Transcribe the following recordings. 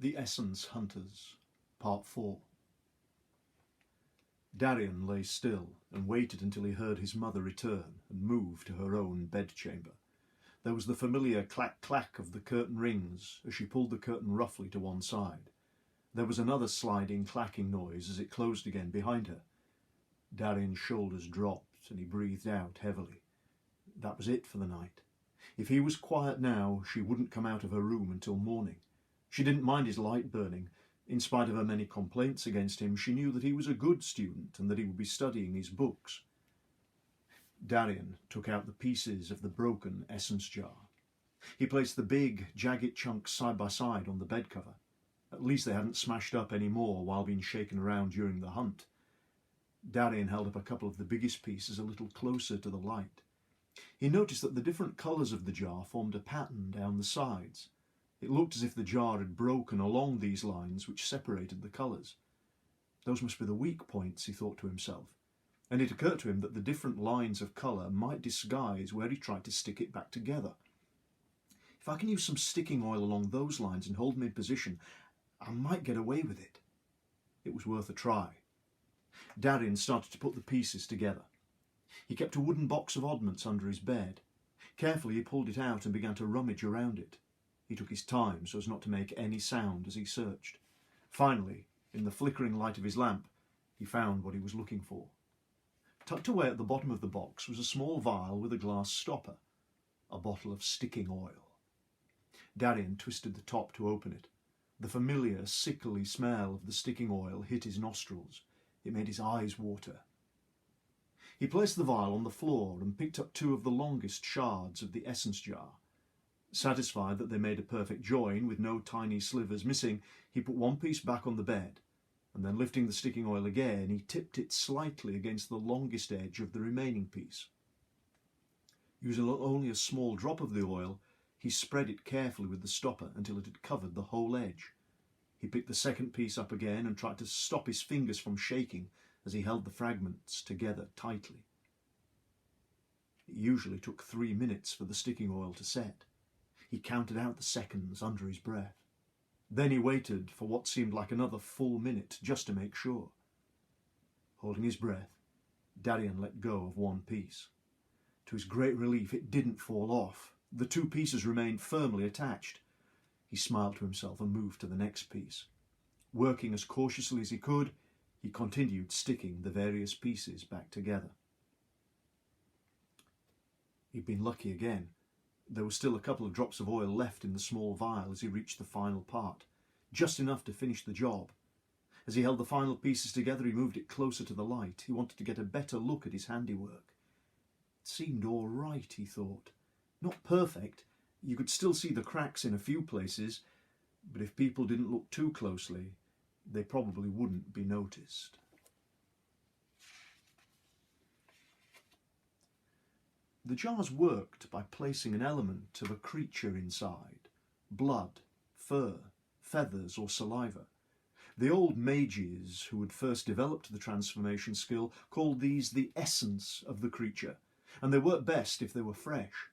The Essence Hunters, Part 4. Darian lay still and waited until he heard his mother return and move to her own bedchamber. There was the familiar clack-clack of the curtain rings as she pulled the curtain roughly to one side. There was another sliding, clacking noise as it closed again behind her. Darian's shoulders dropped and he breathed out heavily. That was it for the night. If he was quiet now, she wouldn't come out of her room until morning. She didn't mind his light burning. In spite of her many complaints against him, she knew that he was a good student and that he would be studying his books. Darian took out the pieces of the broken essence jar. He placed the big, jagged chunks side by side on the bed cover. At least they hadn't smashed up any more while being shaken around during the hunt. Darian held up a couple of the biggest pieces a little closer to the light. He noticed that the different colours of the jar formed a pattern down the sides. It looked as if the jar had broken along these lines which separated the colours. Those must be the weak points, he thought to himself, and it occurred to him that the different lines of colour might disguise where he tried to stick it back together. If I can use some sticking oil along those lines and hold them in position, I might get away with it. It was worth a try. Darian started to put the pieces together. He kept a wooden box of oddments under his bed. Carefully he pulled it out and began to rummage around it. He took his time so as not to make any sound as he searched. Finally, in the flickering light of his lamp, he found what he was looking for. Tucked away at the bottom of the box was a small vial with a glass stopper, a bottle of sticking oil. Darian twisted the top to open it. The familiar, sickly smell of the sticking oil hit his nostrils. It made his eyes water. He placed the vial on the floor and picked up two of the longest shards of the essence jar. Satisfied that they made a perfect join with no tiny slivers missing, he put one piece back on the bed, and then lifting the sticking oil again, he tipped it slightly against the longest edge of the remaining piece. Using only a small drop of the oil, he spread it carefully with the stopper until it had covered the whole edge. He picked the second piece up again and tried to stop his fingers from shaking as he held the fragments together tightly. It usually took 3 minutes for the sticking oil to set. He counted out the seconds under his breath. Then he waited for what seemed like another full minute just to make sure. Holding his breath, Darian let go of one piece. To his great relief, it didn't fall off. The two pieces remained firmly attached. He smiled to himself and moved to the next piece. Working as cautiously as he could, he continued sticking the various pieces back together. He'd been lucky again. There was still a couple of drops of oil left in the small vial as he reached the final part, just enough to finish the job. As he held the final pieces together, he moved it closer to the light. He wanted to get a better look at his handiwork. It seemed all right, he thought. Not perfect. You could still see the cracks in a few places, but if people didn't look too closely, they probably wouldn't be noticed. The jars worked by placing an element of a creature inside: blood, fur, feathers or saliva. The old mages who had first developed the transformation skill called these the essence of the creature, and they worked best if they were fresh.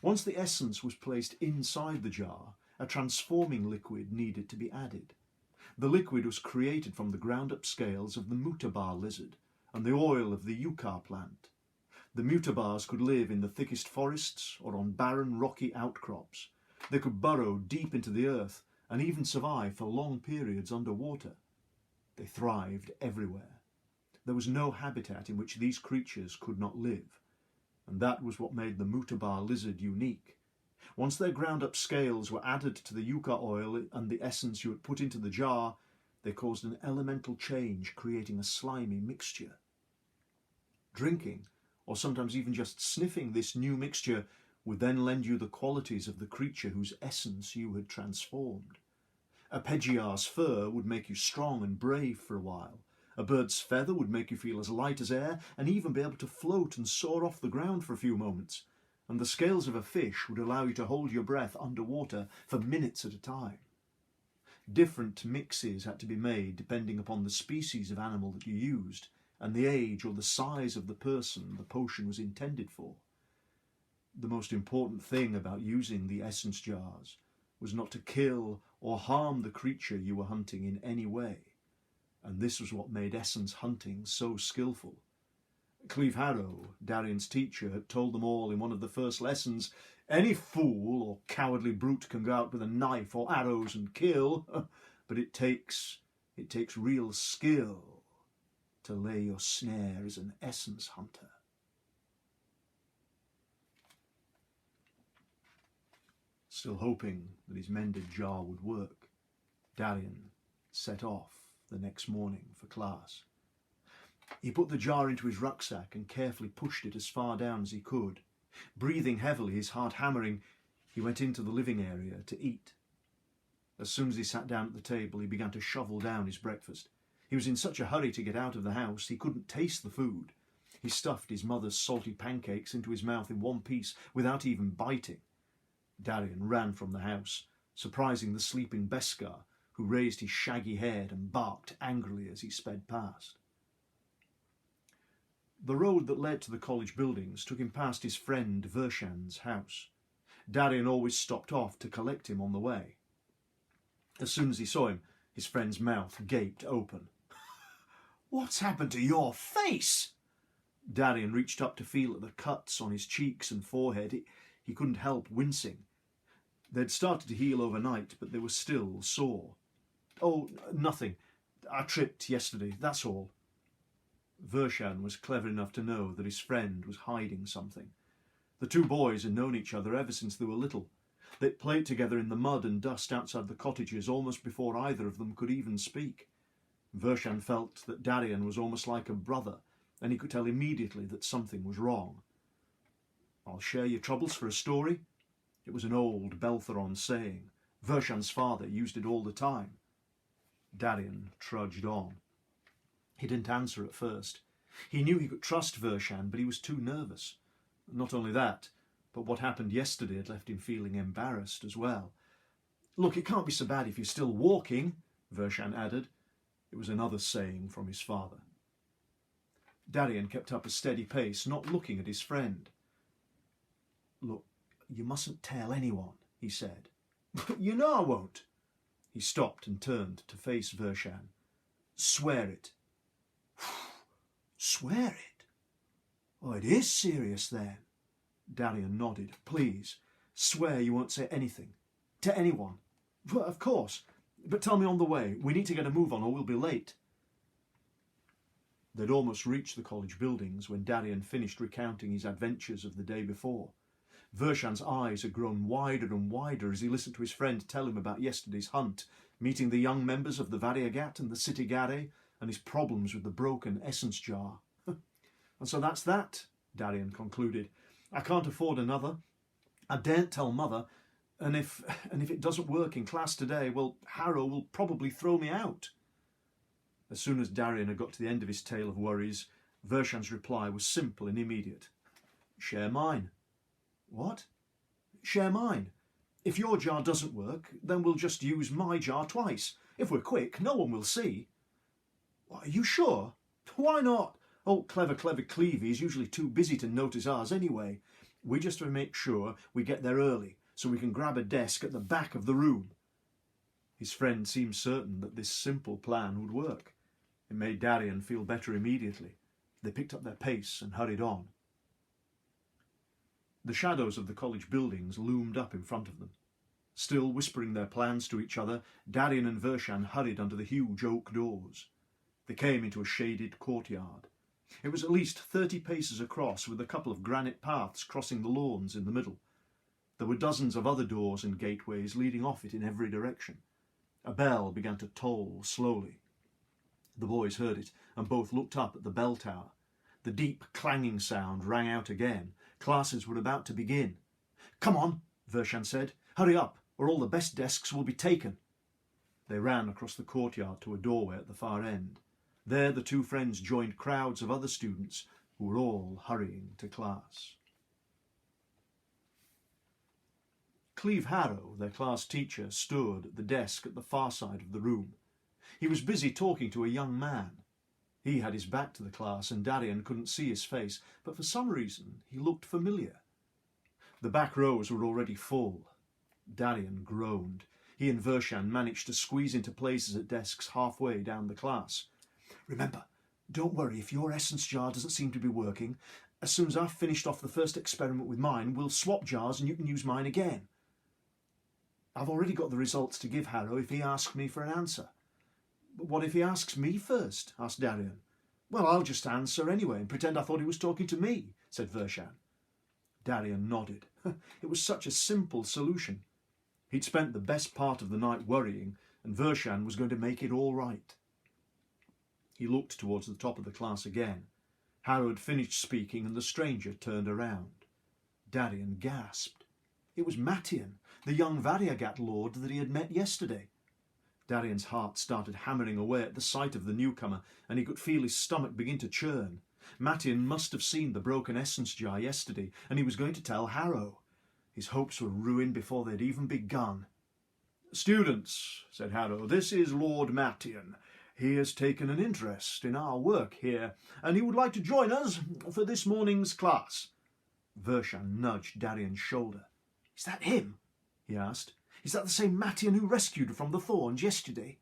Once the essence was placed inside the jar, a transforming liquid needed to be added. The liquid was created from the ground-up scales of the mutabar lizard and the oil of the yucca plant. The mutabars could live in the thickest forests or on barren, rocky outcrops. They could burrow deep into the earth and even survive for long periods underwater. They thrived everywhere. There was no habitat in which these creatures could not live, and that was what made the mutabar lizard unique. Once their ground-up scales were added to the yucca oil and the essence you had put into the jar, they caused an elemental change, creating a slimy mixture. Drinking, or sometimes even just sniffing this new mixture, would then lend you the qualities of the creature whose essence you had transformed. A Peggiar's fur would make you strong and brave for a while. A bird's feather would make you feel as light as air and even be able to float and soar off the ground for a few moments. And the scales of a fish would allow you to hold your breath underwater for minutes at a time. Different mixes had to be made depending upon the species of animal that you used and the age or the size of the person the potion was intended for. The most important thing about using the essence jars was not to kill or harm the creature you were hunting in any way, and this was what made Essence hunting so skillful. Cleve Harrow, Darian's teacher, had told them all in one of the first lessons, "Any fool or cowardly brute can go out with a knife or arrows and kill, but it takes real skill to lay your snare as an essence hunter." Still hoping that his mended jar would work, Darian set off the next morning for class. He put the jar into his rucksack and carefully pushed it as far down as he could. Breathing heavily, his heart hammering, he went into the living area to eat. As soon as he sat down at the table, he began to shovel down his breakfast. He was in such a hurry to get out of the house, he couldn't taste the food. He stuffed his mother's salty pancakes into his mouth in one piece without even biting. Darian ran from the house, surprising the sleeping Beskar, who raised his shaggy head and barked angrily as he sped past. The road that led to the college buildings took him past his friend Vershan's house. Darian always stopped off to collect him on the way. As soon as he saw him, his friend's mouth gaped open. "What's happened to your face?" Darian reached up to feel at the cuts on his cheeks and forehead. He couldn't help wincing. They'd started to heal overnight, but they were still sore. "Oh, nothing. I tripped yesterday, that's all." Vershan was clever enough to know that his friend was hiding something. The two boys had known each other ever since they were little. They'd played together in the mud and dust outside the cottages almost before either of them could even speak. Vershan felt that Darian was almost like a brother, and he could tell immediately that something was wrong. "I'll share your troubles for a story." It was an old Beltheron saying. Vershan's father used it all the time. Darian trudged on. He didn't answer at first. He knew he could trust Vershan, but he was too nervous. Not only that, but what happened yesterday had left him feeling embarrassed as well. "Look, it can't be so bad if you're still walking," Vershan added. It was another saying from his father. Darian kept up a steady pace, not looking at his friend. "Look, you mustn't tell anyone," he said. "You know I won't." He stopped and turned to face Vershan. "Swear it." "Swear it? Oh, it is serious then." Darian nodded. "Please, swear you won't say anything. To anyone." "Well, of course. But tell me on the way. We need to get a move on or we'll be late." They'd almost reached the college buildings when Darian finished recounting his adventures of the day before. Vershan's eyes had grown wider and wider as he listened to his friend tell him about yesterday's hunt, meeting the young members of the Variegat and the City Gare, and his problems with the broken essence jar. "And so that's that," Darian concluded. "I can't afford another. I daren't tell Mother, and if it doesn't work in class today, well, Harrow will probably throw me out." As soon as Darian had got to the end of his tale of worries, Vershan's reply was simple and immediate. "Share mine." "What?" "Share mine. If your jar doesn't work, then we'll just use my jar twice. If we're quick, no one will see." "Are you sure?" "Why not? Oh, clever Clevey is usually too busy to notice ours anyway. We just have to make sure we get there early, so we can grab a desk at the back of the room." His friend seemed certain that this simple plan would work. It made Darian feel better immediately. They picked up their pace and hurried on. The shadows of the college buildings loomed up in front of them. Still whispering their plans to each other, Darian and Vershan hurried under the huge oak doors. They came into a shaded courtyard. It was at least 30 paces across, with a couple of granite paths crossing the lawns in the middle. There were dozens of other doors and gateways leading off it in every direction. A bell began to toll slowly. The boys heard it, and both looked up at the bell tower. The deep clanging sound rang out again. Classes were about to begin. "Come on," Vershan said. "Hurry up, or all the best desks will be taken." They ran across the courtyard to a doorway at the far end. There the two friends joined crowds of other students who were all hurrying to class. Cleve Harrow, their class teacher, stood at the desk at the far side of the room. He was busy talking to a young man. He had his back to the class and Darian couldn't see his face, but for some reason he looked familiar. The back rows were already full. Darian groaned. He and Vershan managed to squeeze into places at desks halfway down the class. "Remember, don't worry if your essence jar doesn't seem to be working. As soon as I've finished off the first experiment with mine, we'll swap jars and you can use mine again. I've already got the results to give Harrow if he asks me for an answer." "But what if he asks me first?" asked Darian. "Well, I'll just answer anyway and pretend I thought he was talking to me," said Vershan. Darian nodded. It was such a simple solution. He'd spent the best part of the night worrying, and Vershan was going to make it all right. He looked towards the top of the class again. Harrow had finished speaking and the stranger turned around. Darian gasped. It was Mattian, the young Varyagat lord that he had met yesterday. Darian's heart started hammering away at the sight of the newcomer, and he could feel his stomach begin to churn. Mattian must have seen the broken essence jar yesterday, and he was going to tell Harrow. His hopes were ruined before they'd even begun. "Students," said Harrow, "this is Lord Mattian. He has taken an interest in our work here, and he would like to join us for this morning's class." Vershan nudged Darian's shoulder. "Is that him?" he asked. "Is that the same Mattian who rescued from the thorns yesterday?"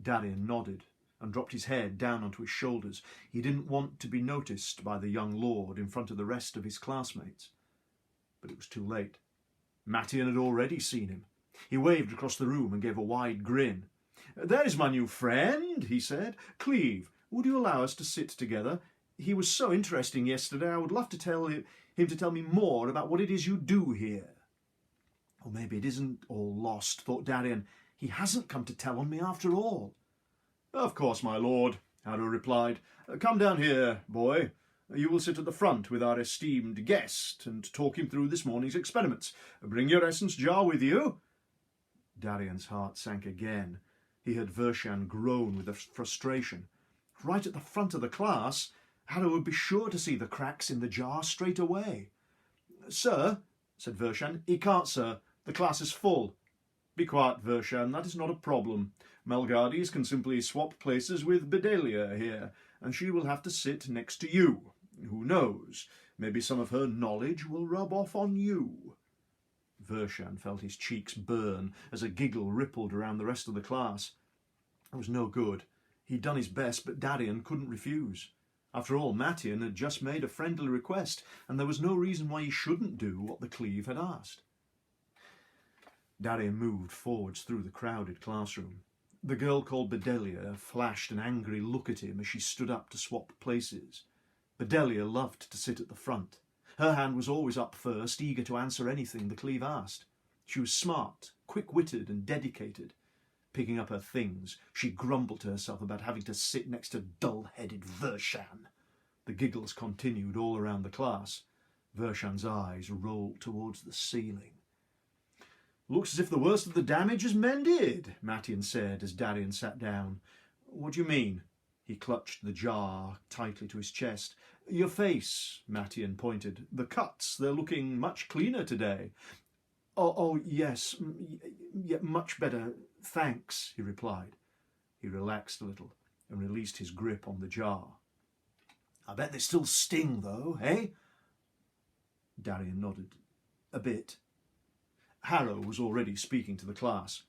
Darian nodded and dropped his head down onto his shoulders. He didn't want to be noticed by the young lord in front of the rest of his classmates. But it was too late. Mattian had already seen him. He waved across the room and gave a wide grin. "There's my new friend," he said. "Cleve, would you allow us to sit together? He was so interesting yesterday. I would love to tell him to tell me more about what it is you do here." Or maybe it isn't all lost, thought Darian. He hasn't come to tell on me after all. "Of course, my lord," Harrow replied. "Come down here, boy. You will sit at the front with our esteemed guest and talk him through this morning's experiments. Bring your essence jar with you." Darian's heart sank again. He heard Vershan groan with frustration. Right at the front of the class, Harrow would be sure to see the cracks in the jar straight away. "Sir," said Vershan. "He can't, sir. The class is full." "Be quiet, Vershan. That is not a problem. Melgardis can simply swap places with Bedelia here, and she will have to sit next to you. Who knows? Maybe some of her knowledge will rub off on you." Vershan felt his cheeks burn as a giggle rippled around the rest of the class. It was no good. He'd done his best, but Darian couldn't refuse. After all, Mattian had just made a friendly request, and there was no reason why he shouldn't do what the Cleve had asked. Darian moved forwards through the crowded classroom. The girl called Bedelia flashed an angry look at him as she stood up to swap places. Bedelia loved to sit at the front. Her hand was always up first, eager to answer anything the Cleve asked. She was smart, quick-witted and dedicated. Picking up her things, she grumbled to herself about having to sit next to dull-headed Vershan. The giggles continued all around the class. Vershan's eyes rolled towards the ceiling. "Looks as if the worst of the damage is mended," Mattian said as Darian sat down. "What do you mean?" He clutched the jar tightly to his chest. "Your face," Mattian pointed. "The cuts, they're looking much cleaner today." Oh, yes, much better, thanks," he replied. He relaxed a little and released his grip on the jar. "I bet they still sting, though, eh?" Darian nodded. "A bit." Harrow was already speaking to the class.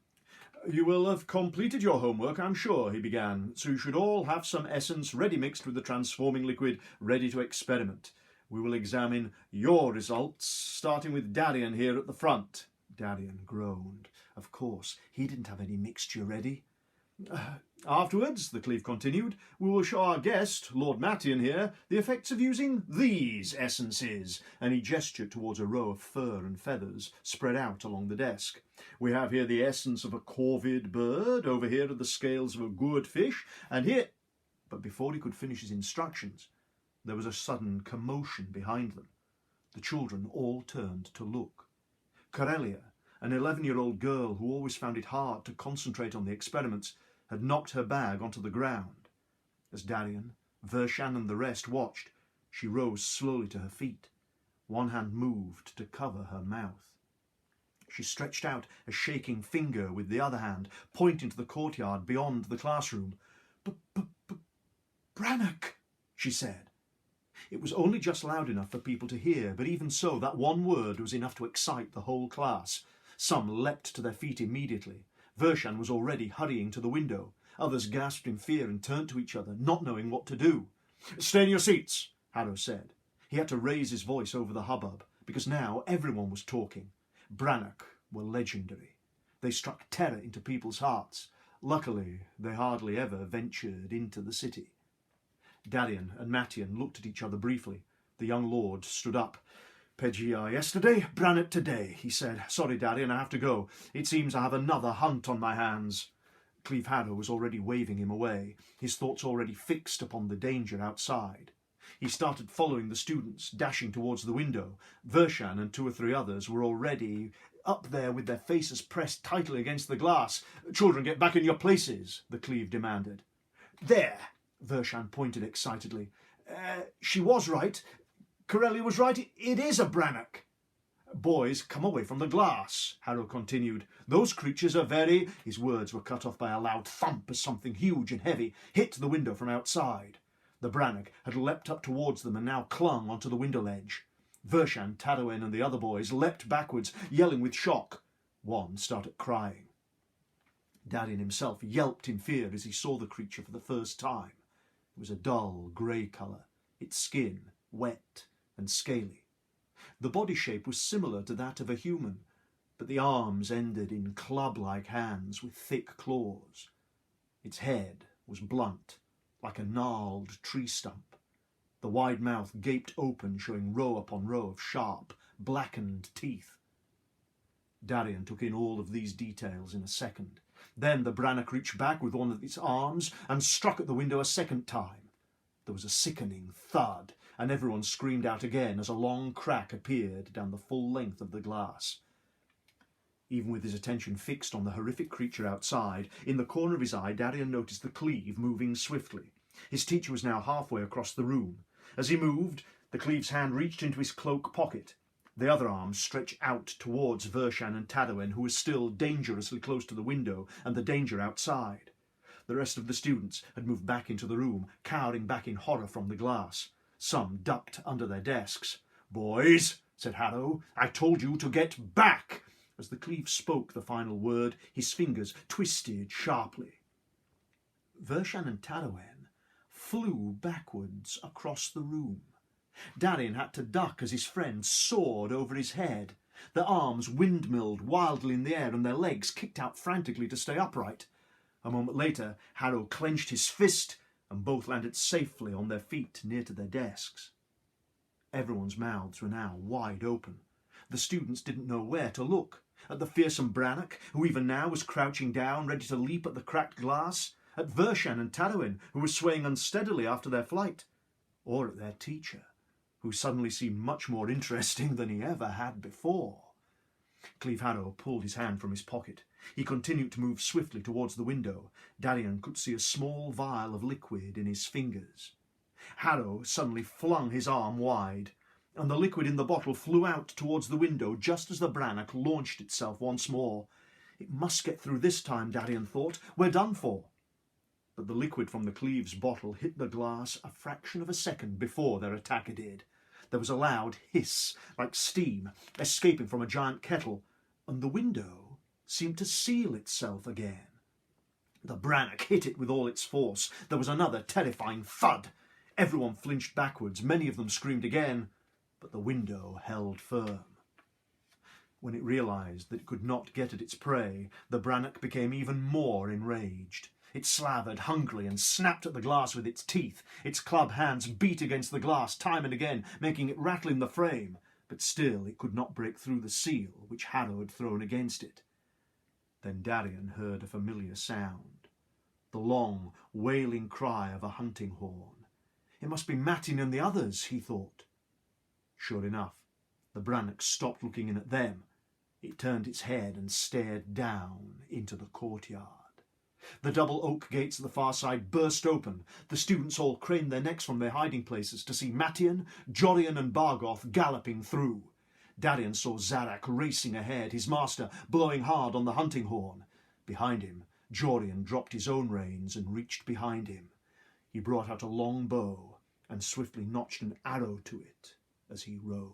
"You will have completed your homework, I'm sure," he began, "so you should all have some essence ready mixed with the transforming liquid, ready to experiment. We will examine your results, starting with Darian here at the front." Darian groaned. Of course, he didn't have any mixture ready. "Afterwards," the Cleve continued, "we will show our guest, Lord Mattian here, the effects of using these essences," and he gestured towards a row of fur and feathers spread out along the desk. "We have here the essence of a corvid bird, over here are the scales of a gourd fish, and here—" But before he could finish his instructions, there was a sudden commotion behind them. The children all turned to look. Corellia, an 11-year-old girl who always found it hard to concentrate on the experiments, had knocked her bag onto the ground. As Darian, Vershan and the rest watched, she rose slowly to her feet. One hand moved to cover her mouth. She stretched out a shaking finger with the other hand, pointing to the courtyard beyond the classroom. "Brannock," she said. It was only just loud enough for people to hear, but even so, that one word was enough to excite the whole class. Some leapt to their feet immediately. Vershan was already hurrying to the window. Others gasped in fear and turned to each other, not knowing what to do. "Stay in your seats," Harrow said. He had to raise his voice over the hubbub, because now everyone was talking. Brannock were legendary. They struck terror into people's hearts. Luckily, they hardly ever ventured into the city. Darian and Mattian looked at each other briefly. The young lord stood up. "Peggiar yesterday, Brannock today," he said. "Sorry, Darian, I have to go. It seems I have another hunt on my hands." Cleve Harrow was already waving him away, his thoughts already fixed upon the danger outside. He started following the students, dashing towards the window. Vershan and 2 or 3 others were already up there with their faces pressed tightly against the glass. "Children, get back in your places," the Cleve demanded. "There," Vershan pointed excitedly. She was right. Corelli was right. It is a Brannock." "Boys, come away from the glass," Harrow continued. "Those creatures are very—" His words were cut off by a loud thump as something huge and heavy hit the window from outside. The Brannock had leapt up towards them and now clung onto the window ledge. Vershan, Tadwin and the other boys leapt backwards, yelling with shock. One started crying. Darian himself yelped in fear as he saw the creature for the first time. It was a dull grey colour, its skin wet and scaly. The body shape was similar to that of a human, but the arms ended in club-like hands with thick claws. Its head was blunt, like a gnarled tree stump. The wide mouth gaped open, showing row upon row of sharp, blackened teeth. Darian took in all of these details in a second. Then the Brannock reached back with one of its arms and struck at the window a second time. There was a sickening thud, and everyone screamed out again as a long crack appeared down the full length of the glass. Even with his attention fixed on the horrific creature outside, in the corner of his eye Darian noticed the Cleve moving swiftly. His teacher was now halfway across the room. As he moved, the Cleve's hand reached into his cloak pocket. The other arm stretched out towards Vershan and Tadwin, who was still dangerously close to the window and the danger outside. The rest of the students had moved back into the room, cowering back in horror from the glass. Some ducked under their desks. "Boys," said Harrow, "I told you to get back!" As the Cleve spoke the final word, his fingers twisted sharply. Vershan and Tadwin flew backwards across the room. Darian had to duck as his friend soared over his head. Their arms windmilled wildly in the air and their legs kicked out frantically to stay upright. A moment later, Harrow clenched his fist and both landed safely on their feet near to their desks. Everyone's mouths were now wide open. The students didn't know where to look. At the fearsome Brannock, who even now was crouching down, ready to leap at the cracked glass. At Vershan and Tadwin, who were swaying unsteadily after their flight. Or at their teacher, who suddenly seemed much more interesting than he ever had before. Cleve Harrow pulled his hand from his pocket. He continued to move swiftly towards the window. Darian could see a small vial of liquid in his fingers. Harrow suddenly flung his arm wide, and the liquid in the bottle flew out towards the window just as the Brannock launched itself once more. It must get through this time, Darian thought. We're done for. But the liquid from the Cleve's bottle hit the glass a fraction of a second before their attacker did. There was a loud hiss, like steam, escaping from a giant kettle, and the window seemed to seal itself again. The Brannock hit it with all its force. There was another terrifying thud. Everyone flinched backwards. Many of them screamed again, but the window held firm. When it realised that it could not get at its prey, the Brannock became even more enraged. It slavered hungrily and snapped at the glass with its teeth. Its club hands beat against the glass time and again, making it rattle in the frame, but still it could not break through the seal which Harrow had thrown against it. Then Darian heard a familiar sound, the long, wailing cry of a hunting horn. It must be Mattin and the others, he thought. Sure enough, the Brannock stopped looking in at them. It turned its head and stared down into the courtyard. The double oak gates at the far side burst open. The students all craned their necks from their hiding places to see Mattian, Jorian and Bargoth galloping through. Darian saw Zarak racing ahead, his master blowing hard on the hunting horn. Behind him, Jorian dropped his own reins and reached behind him. He brought out a long bow and swiftly notched an arrow to it as he rode.